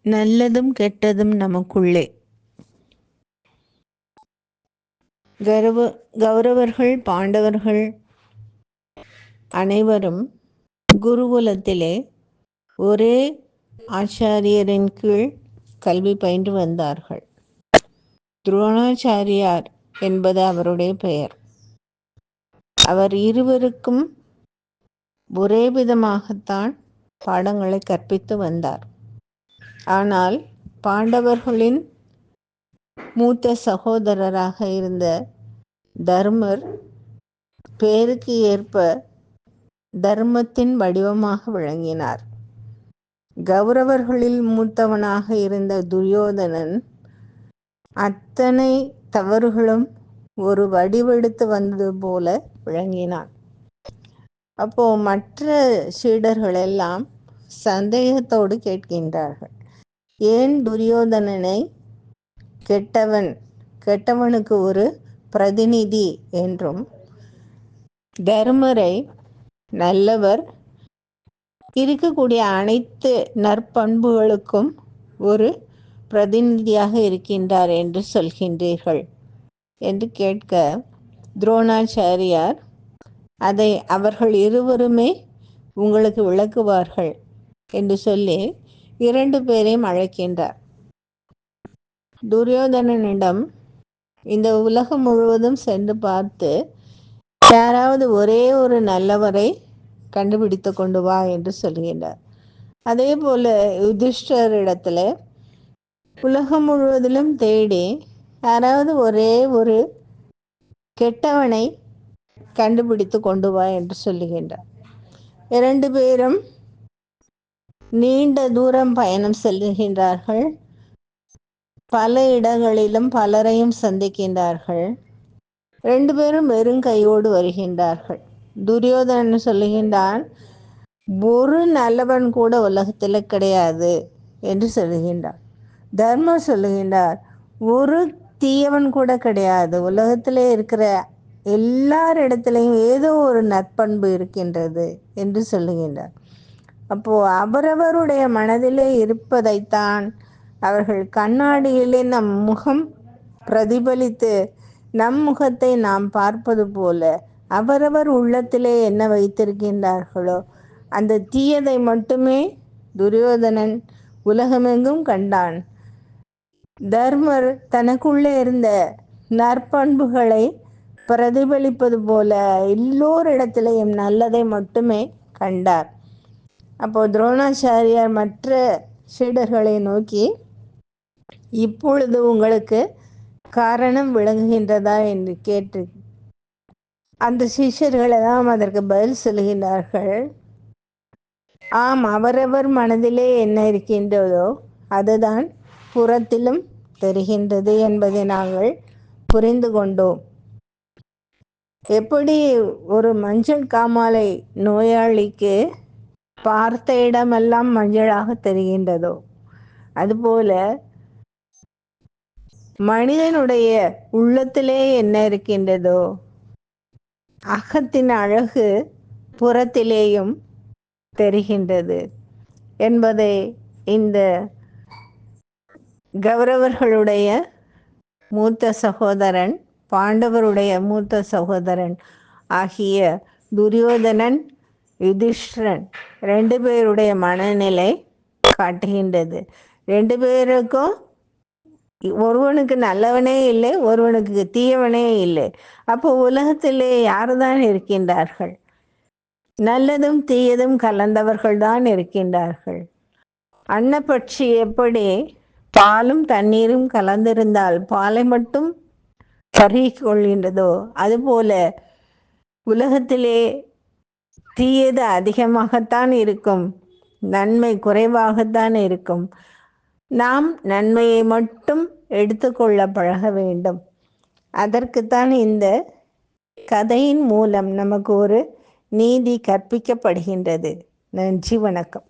நல்லதும் கெட்டதும் நமக்குள்ளே. கௌரவர்கள் பாண்டவர்கள் அனைவரும் குருகுலத்திலே ஒரே ஆச்சாரியரின் கீழ் கல்வி பயின்று வந்தார்கள். துரோணாச்சாரியார் என்பது அவருடைய பெயர். அவர் இருவருக்கும் ஒரே விதமாகத்தான் பாடங்களை கற்பித்து வந்தார். ஆனால் பாண்டவர்களின் மூத்த சகோதரராக இருந்த தர்மர் பேருக்கு ஏற்ப தர்மத்தின் வடிவமாக விளங்கினார். கௌரவர்களில் மூத்தவனாக இருந்த துரியோதனன் அத்தனை தவறுகளும் ஒரு வடிவெடுத்து வந்தது போல விளங்கினான். அப்போ மற்ற சீடர்கள் எல்லாம் சந்தேகத்தோடு கேட்கின்றார்கள், ஏன் துரியோதனனை கெட்டவனுக்கு ஒரு பிரதிநிதி என்றும், தர்மரை நல்லவர், இருக்கக்கூடிய அனைத்து நற்பண்புகளுக்கும் ஒரு பிரதிநிதியாக இருக்கின்றார் என்று சொல்கின்றீர்கள் என்று கேட்க, துரோணாச்சாரியார் அதை அவர்கள் இருவருமே உங்களுக்கு விளக்குவார்கள் என்று சொல்லி 2 பேரையும் அழைக்கின்றார். துரியோதனனிடம் இந்த உலகம் முழுவதும் சென்று பார்த்து யாராவது ஒரே ஒரு நல்லவரை கண்டுபிடித்து கொண்டு வா என்று சொல்கின்றார். அதே போல யுதிஷ்டரிடத்துல உலகம் முழுவதிலும் தேடி யாராவது ஒரே ஒரு கெட்டவனை கண்டுபிடித்து கொண்டு வா என்று சொல்லுகின்றார். 2 பேரும் நீண்ட தூரம் பயணம் செல்லுகின்றார்கள். பல இடங்களிலும் பலரையும் சந்திக்கின்றார்கள். 2 பேரும் வெறும் கையோடு வருகின்றார்கள். துரியோதனன் சொல்லுகின்றான், ஒரு நல்லவன் கூட உலகத்தில் கிடையாது என்று சொல்லுகின்றார். தர்மர் சொல்லுகின்றார், ஒரு தீயவன் கூட கிடையாது, உலகத்திலே இருக்கிற எல்லாரிடத்திலையும் ஏதோ ஒரு நற்பண்பு இருக்கின்றது என்று சொல்லுகின்றார். அப்போ அவரவருடைய மனதிலே இருப்பதைத்தான் அவர்கள் கண்ணாடியிலே நம் முகம் பிரதிபலித்து நம் முகத்தை நாம் பார்ப்பது போல அவரவர் உள்ளத்திலே என்ன வைத்திருக்கின்றார்களோ அந்த தீயதை மட்டுமே துரியோதனன் உலகமெங்கும் கண்டான். தர்மர் தனக்குள்ளே இருந்த நற்பண்புகளை பிரதிபலிப்பது போல எல்லோரிடத்திலேயும் நல்லதை மட்டுமே கண்டார். அப்போ துரோணாச்சாரியார் மற்ற சீடர்களை நோக்கி, இப்பொழுது உங்களுக்கு காரணம் விளங்குகின்றதா என்று கேட்டு அந்த சிஷ்யர்கள் எல்லாம் அதற்கு பதில் சொல்லுகின்றார்கள், ஆம், அவரவர் மனதிலே என்ன இருக்கின்றதோ அதுதான் புறத்திலும் தெரிகின்றது என்பதை நாங்கள் புரிந்து கொண்டோம். எப்படி ஒரு மஞ்சள் காமாலை நோயாளிக்கு பார்த்த இடமெல்லாம் மஞ்சளாக தெரிகின்றதோ அதுபோல மனிதனுடைய உள்ளத்திலே என்ன இருக்கின்றதோ அகத்தின் அழகு புறத்திலேயும் தெரிகின்றது என்பதை இந்த கௌரவர்களுடைய மூத்த சகோதரன் பாண்டவருடைய மூத்த சகோதரன் ஆகிய துரியோதனன் யுதிஷ்டிரன் 2 பேருடைய மனநிலை காட்டுகின்றது. 2 பேருக்கும் ஒருவனுக்கு நல்லவனே இல்லை, ஒருவனுக்கு தீயவனே இல்லை. அப்போ உலகத்திலே யாருதான் இருக்கின்றார்கள்? நல்லதும் தீயதும் கலந்தவர்கள் தான் இருக்கின்றார்கள். அன்னப்பட்சி எப்படி பாலும் தண்ணீரும் கலந்திருந்தால் பாலை மட்டும் பருகிக் கொள்கின்றதோ அதுபோல உலகத்திலே தீயது அதிகமாகத்தான் இருக்கும், நன்மை குறைவாகத்தான் இருக்கும். நாம் நன்மையை மட்டும் எடுத்துக்கொள்ள பழக வேண்டும். அதற்குத்தான் இந்த கதையின் மூலம் நமக்கு ஒரு நீதி கற்பிக்கப்படுகின்றது. நன்றி, வணக்கம்.